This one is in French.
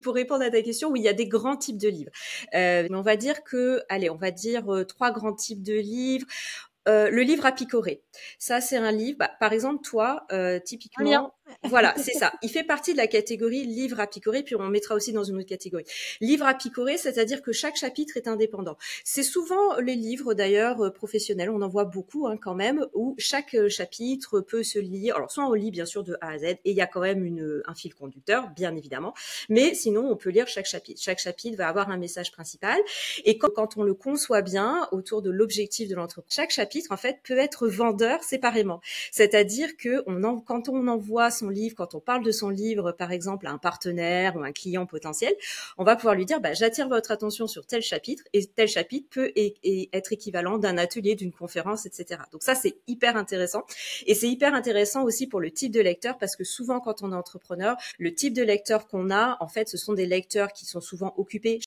pour répondre à ta question, oui, il y a des grands types de livres. Mais on va dire que, allez, on va dire 3 grands types de livres. Le livre à picorer. Ça, c'est un livre, bah, par exemple, toi, Un lien. typiquement, voilà, c'est ça. Il fait partie de la catégorie livre à picorer, puis on mettra aussi dans une autre catégorie. Livre à picorer, c'est-à-dire que chaque chapitre est indépendant. C'est souvent les livres, d'ailleurs, professionnels, on en voit beaucoup hein, quand même, où chaque chapitre peut se lire. Alors, soit on lit, bien sûr, de A à Z, et il y a quand même un fil conducteur, bien évidemment, mais sinon, on peut lire chaque chapitre. Chaque chapitre va avoir un message principal, et quand on le conçoit bien, autour de l'objectif de l'entreprise, chaque chapitre en fait peut être vendeur séparément. C'est-à-dire que quand on envoie son livre, quand on parle de son livre par exemple à un partenaire ou un client potentiel, on va pouvoir lui dire j'attire votre attention sur tel chapitre et tel chapitre peut être équivalent d'un atelier, d'une conférence, etc. Donc ça c'est hyper intéressant et c'est hyper intéressant aussi pour le type de lecteur parce que souvent quand on est entrepreneur, le type de lecteur qu'on a en fait ce sont des lecteurs qui sont souvent occupés